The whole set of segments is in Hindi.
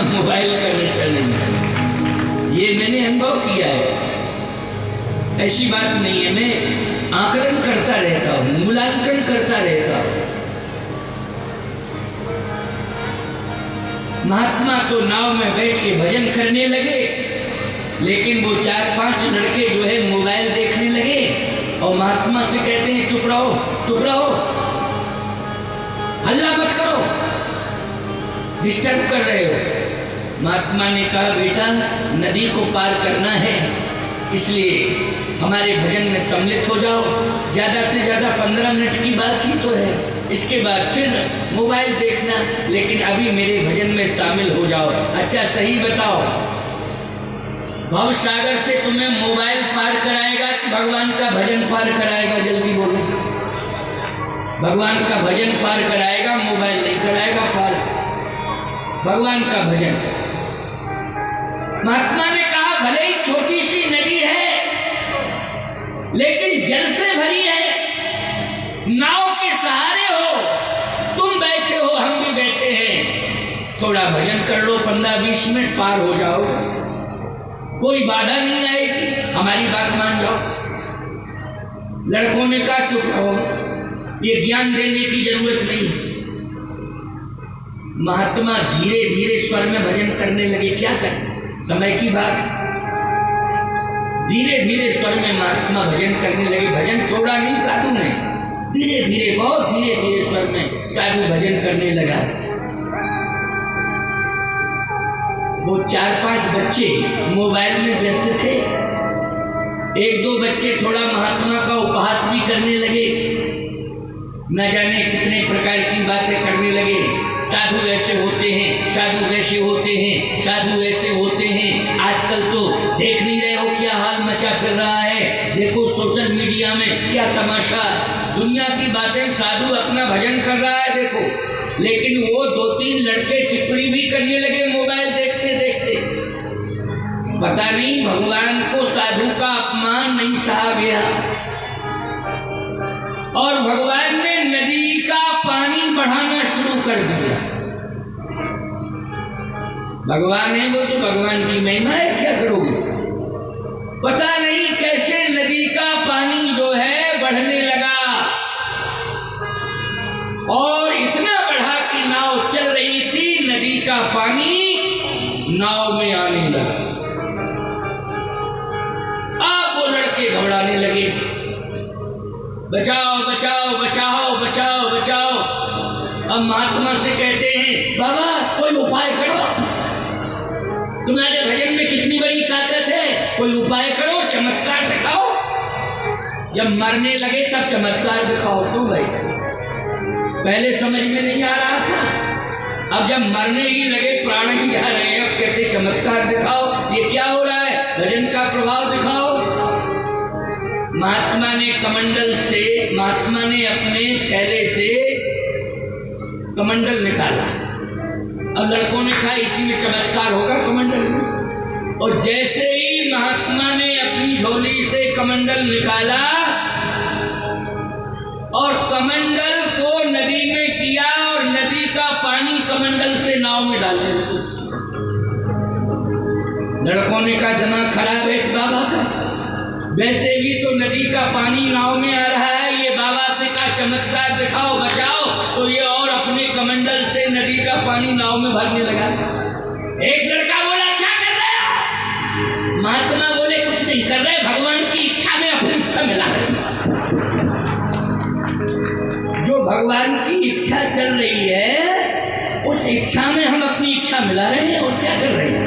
इतना मोबाइल का नशा नहीं। ये मैंने अनुभव किया है, ऐसी बात नहीं है। मैं आकलन करता रहता हूँ, मूल्यांकन करता रहता हूँ। महात्मा तो नाव में बैठ के भजन करने लगे, लेकिन वो 4-5 लड़के जो है मोबाइल देखने लगे और महात्मा से कहते हैं चुप रहो, चुप रहो, हल्ला मत करो, डिस्टर्ब कर रहे हो। महात्मा ने कहा बेटा नदी को पार करना है, इसलिए हमारे भजन में सम्मिलित हो जाओ। ज़्यादा से ज़्यादा 15 मिनट की बात ही तो है, इसके बाद फिर मोबाइल देखना, लेकिन अभी मेरे भजन में शामिल हो जाओ। अच्छा सही बताओ, भव सागर से तुम्हें मोबाइल पार कराएगा कि भगवान का भजन पार कराएगा? जल्दी बोलो। भगवान का भजन पार कराएगा, मोबाइल नहीं कराएगा पार। भगवान का भजन। महात्मा ने कहा भले ही छोटी सी नदी है, लेकिन जल से भरी है, नाव के सहारे हो, तुम बैठे हो, हम भी बैठे हैं, थोड़ा भजन कर लो, 15-20 मिनट पार हो जाओ, कोई बाधा नहीं आएगी, हमारी बात मान जाओ। लड़कों ने कहा चुप रहो, ये ज्ञान देने की जरूरत नहीं है। महात्मा धीरे धीरे स्वर में भजन करने लगे। क्या करें, समय की बात। धीरे धीरे स्वर में महात्मा भजन करने लगे। भजन छोड़ा नहीं साधु ने, धीरे धीरे, बहुत धीरे धीरे स्वर में साधु भजन करने लगा। वो 4-5 बच्चे मोबाइल में व्यस्त थे। 1-2 बच्चे थोड़ा महात्मा का उपहास भी करने लगे, न जाने कितने प्रकार की बातें करने लगे। साधु ऐसे होते हैं, साधु वैसे होते हैं, साधु ऐसे होते हैं। आजकल तो देख नहीं रहे हो क्या हाल मचा फिर रहा है, देखो सोशल मीडिया में क्या तमाशा, दुनिया की बातें, साधु अपना भजन कर रहा है देखो। लेकिन वो 2-3 लड़के टिप्पणी भी करने लगे मोबाइल देखते देखते। पता नहीं भगवान को साधु का अपमान नहीं सहा गया, और भगवान ने नदी का पानी बढ़ाना शुरू कर दिया। भगवान है वो तो भगवान की महिमा है, क्या करोगे। पता नहीं कैसे नदी का पानी जो है बढ़ने लगा, और इतना बढ़ा कि नाव चल रही थी, नदी का पानी नाव में आने लगा। अब वो लड़के घबराने लगे, बचाओ बचाओ बचाओ बचाओ बचाओ। अब महात्मा से कहते हैं बाबा कोई उपाय करो, तुम्हारे भजन में कितनी बड़ी ताकत है, कोई उपाय करो, चमत्कार दिखाओ। जब मरने लगे तब चमत्कार दिखाओ। तो भाई पहले समझ में नहीं आ रहा था, अब जब मरने ही लगे, प्राण ही जा रहे हैं, अब कहते चमत्कार दिखाओ। ये क्या हो रहा है, भजन का प्रभाव दिखाओ। महात्मा ने कमंडल से, महात्मा ने अपने थैले से कमंडल निकाला। अब लड़कों ने कहा इसी में चमत्कार होगा कमंडल में। और जैसे ही महात्मा ने अपनी झोली से कमंडल निकाला और कमंडल को नदी में किया, और नदी का पानी कमंडल से नाव में डालने लगे। लड़कों ने कहा दिमाग खराब है इस बाबा का, वैसे भी तो नदी का पानी नाव में आ रहा है, ये बाबा से कहा चमत्कार दिखाओ बचाओ, तो ये और अपने कमंडल से नदी का पानी नाव में भरने लगा। एक लड़का बोला क्या कर रहे हो? महात्मा बोले कुछ नहीं कर रहे, भगवान की इच्छा में अपनी इच्छा मिला रहे। जो भगवान की इच्छा चल रही है, उस इच्छा में हम अपनी इच्छा मिला रहे हैं, और क्या कर रहे हैं,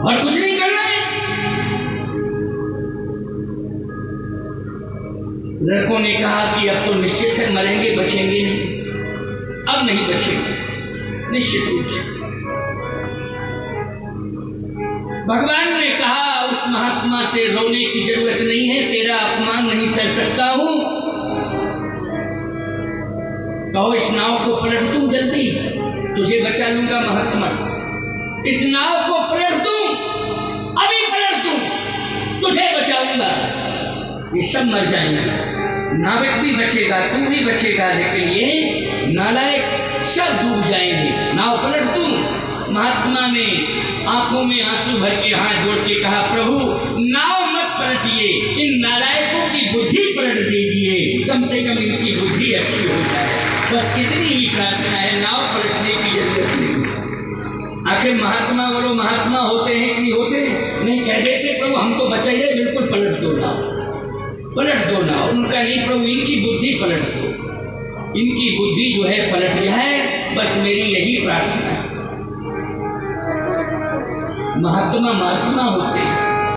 और कुछ नहीं कर रहे। लड़कों ने कहा कि अब तो निश्चित है मरेंगे, बचेंगे नहीं, अब नहीं बचेंगे निश्चित रूप से। भगवान ने कहा उस महात्मा से रोने की जरूरत नहीं है, तेरा अपमान नहीं सह सकता हूं, कहो इस नाव को पलट दूं, जल्दी तुझे बचा लूंगा महात्मा, इस नाव को पलट दूं, अभी पलट दूं, तुझे बचाऊंगा। ये सब मर जाएंगे, नाविक भी बचेगा, तू भी बचेगा, लेकिन ये नालायक सब डूब जाएंगे। नाव पलट दूं, महात्मा ने आंखों में आंसू भर के हाथ जोड़ के कहा, प्रभु नाव मत पलटिए, इन नालायकों की बुद्धि पलट दीजिए, कम से कम इनकी बुद्धि अच्छी हो जाए। बस इतनी ही प्रार्थना है, नाव पलटने की जरूरत नहीं। आखिर महात्मा बोलो, महात्मा होते हैं कि नहीं होते? नहीं, कह देते प्रभु हम तो बचाइए, बिल्कुल पलट दो नाव, पलट दो नाव। उनका नहीं, प्रभु इनकी बुद्धि पलट दो, इनकी बुद्धि जो है पलट जाए, बस मेरी यही प्रार्थना है। महात्मा महात्मा होते